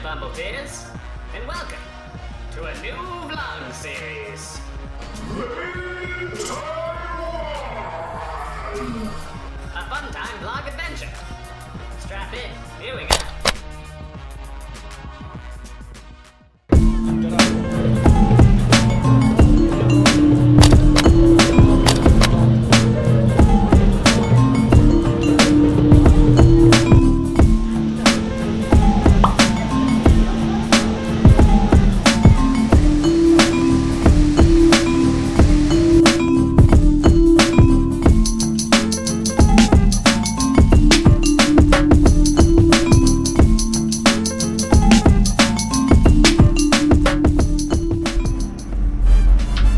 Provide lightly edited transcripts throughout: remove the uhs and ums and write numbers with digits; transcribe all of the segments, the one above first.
Bumblebeers, and welcome to a new vlog series. A fun time vlog adventure. Strap in, here we go.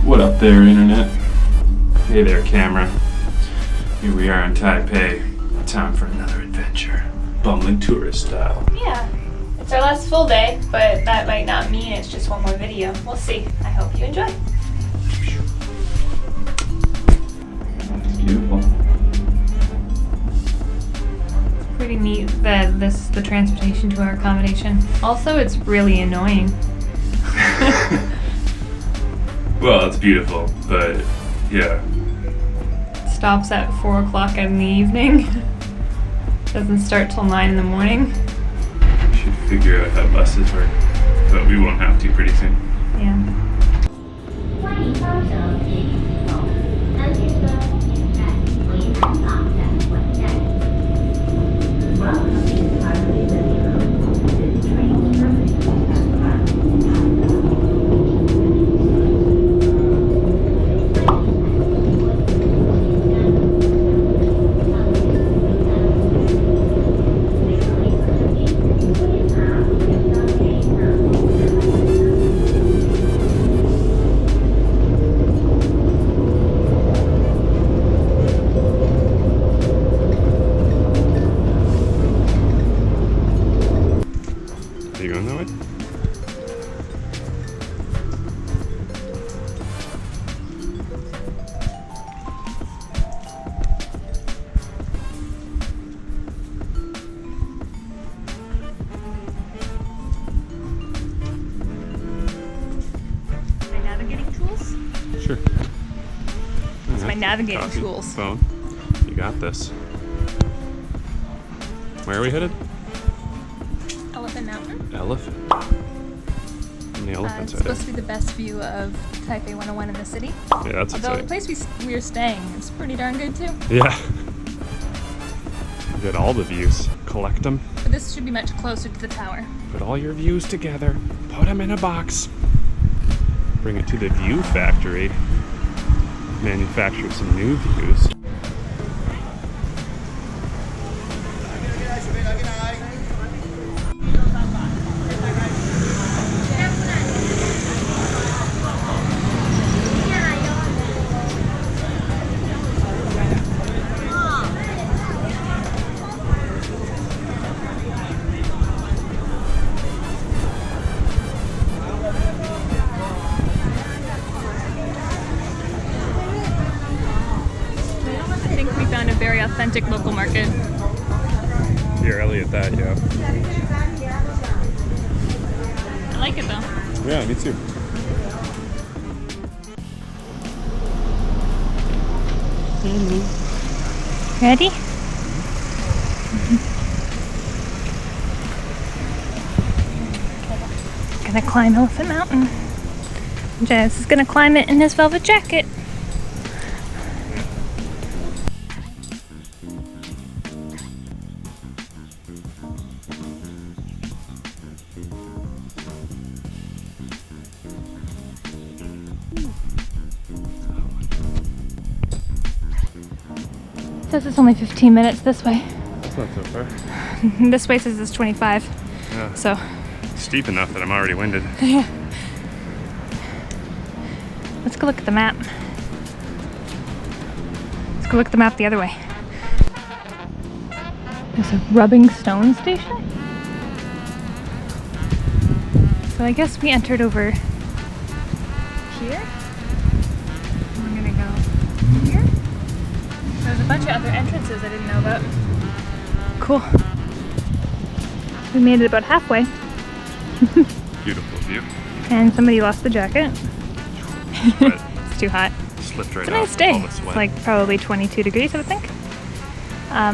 What up there, internet? Hey there, camera. Here we are in Taipei. Time for another adventure. Bumbling tourist style. Yeah, it's our last full day, but that might not mean it's just one more video. We'll see. I hope you enjoy. It's beautiful. Pretty neat that this is the transportation to our accommodation. Also, it's really annoying. Well, it's beautiful, but yeah. Stops at 4 o'clock in the evening. Doesn't start till 9 in the morning. We should figure out how buses work, but we won't have to pretty soon. Yeah. 欢迎搭乘捷运系统，安全车进站为南港站本站。Welcome to Taipei Taiwan. This train service is at navigating tools? Sure. It's my navigating Coffee, tools. Phone. You got this. Where are we headed? Elephant Mountain. Elephant. How many It's elephants are supposed there? to be the best view of Taipei 101 in the city. Yeah, that's Although the exciting. place we are staying is pretty darn good too. Yeah. Get all the views. Collect them. But this should be much closer to the tower. Put all your views together. Put them in a box. Bring it to the view factory. Manufacture some new views. I think we found a very authentic local market. You're early at that, yeah. I like it though. Yeah, me too. Ready? Gonna climb Elephant Mountain. Jazz is gonna climb it in his velvet jacket. It says it's only 15 minutes this way. It's not so far. This way says it's 25. Yeah. So, Steep enough that I'm already winded. yeah. Let's go look at the map. Let's go look at the map the other way. There's a rubbing stone station. So I guess we entered over here. We're gonna go here. There's a bunch of other entrances I didn't know about. Cool. We made it about halfway. Beautiful view. And somebody lost the jacket. But It's too hot. slipped right It's a off. nice day. All the It's sweat. like probably 22 degrees, I would think.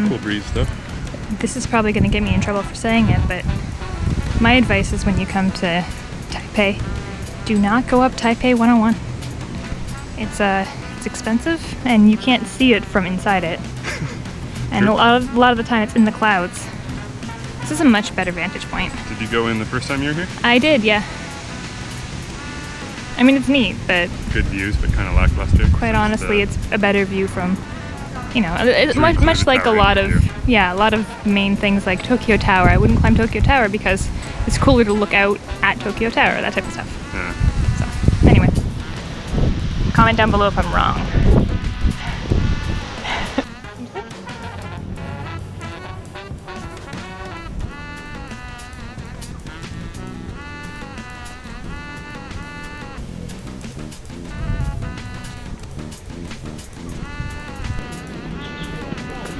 Cool breeze though. This is probably going to get me in trouble for saying it, but my advice is when you come to Taipei, do not go up Taipei 101. It's expensive, and you can't see it from inside it. And a lot of the time it's in the clouds. This is a much better vantage point. Did you go in the first time you were here? I did, yeah. I mean, it's neat, but Good views, but kind of lackluster. quite honestly, it's a better view from, you know, it's During much like a tower lot view. of, yeah, a lot of main things like Tokyo Tower. I wouldn't climb Tokyo Tower because it's cooler to look out at Tokyo Tower, that type of stuff. Yeah. So, anyway, comment down below if I'm wrong.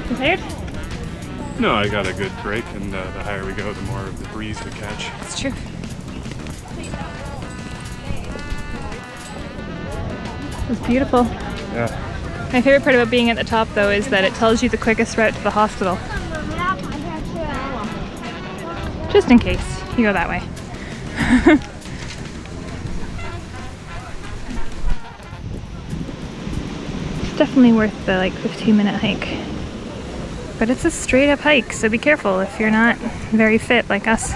You tired? No, I got a good break, and the higher we go, the more of the breeze we catch. It's true. It's beautiful. Yeah. My favorite part about being at the top, though, is that it tells you the quickest route to the hospital. Just in case you go that way. It's definitely worth the 15-minute hike. But it's a straight up hike, so be careful if you're not very fit like us.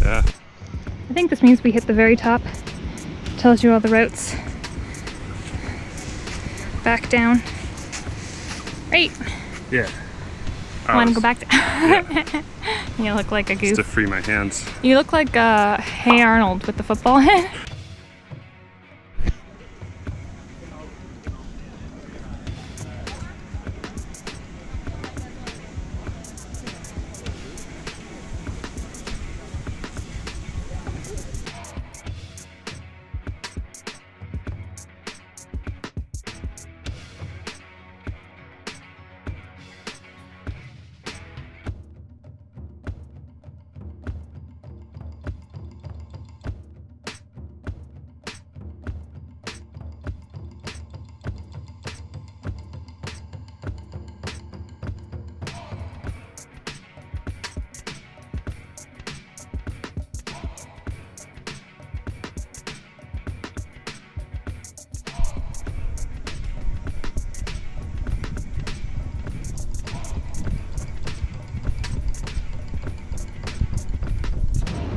Yeah. I think this means we hit the very top. Tells you all the routes. Back down. Right. Yeah. I want to go back down. You look like a Just to goof. free my hands. You look like Hey Arnold with the football head.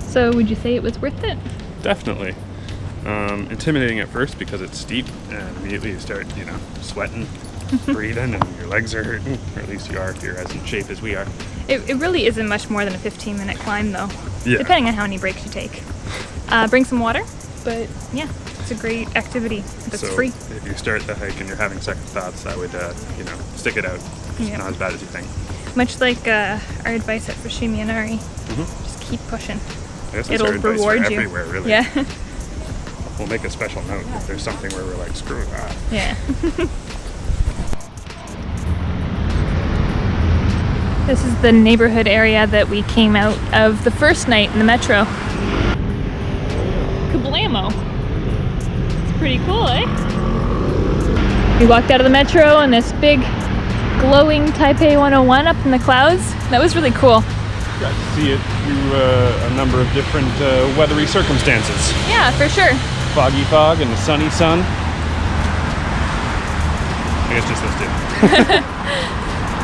So would you say it was worth it? Definitely. Intimidating at first because it's steep, and immediately you start, sweating, breathing, and your legs are hurting. Or at least you are if you're as in shape as we are. It really isn't much more than a 15-minute climb, though. Yeah. Depending on how many breaks you take. Bring some water, but yeah, it's a great activity that's So free. if you start the hike and you're having second thoughts, I would, stick it out. It's Yeah. not as bad as you think. Much like our advice at Fushimi Inari, Mhm. just keep pushing. I guess that's It'll our advice for reward you. everywhere, really. Yeah, We'll make a special note if there's something where we're like, screw that. yeah. This is the neighborhood area that we came out of the first night in the metro. Kablamo! It's pretty cool, eh? We walked out of the metro and this big glowing Taipei 101 up in the clouds. That was really cool. Got to see it through a number of different weathery circumstances. Yeah, for sure. Foggy fog and the sunny sun. I guess just those two.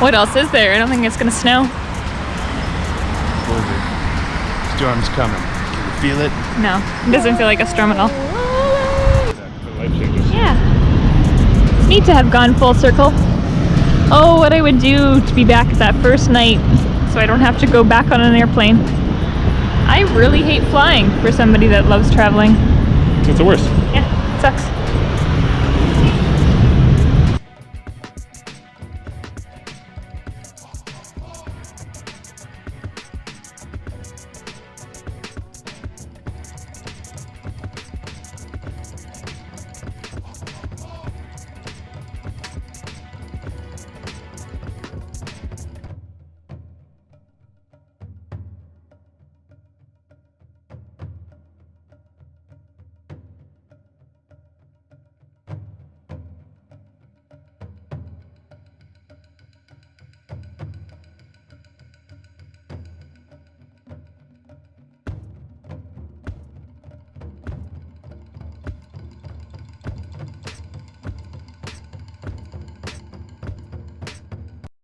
What else is there? I don't think it's gonna snow. What is it? Storm's coming. Can you feel it? No, it doesn't feel like a storm at all. The light changes. Yeah. It's neat to have gone full circle. Oh, what I would do to be back at that first night so I don't have to go back on an airplane. I really hate flying for somebody that loves traveling. It's the worst. Yeah, it sucks.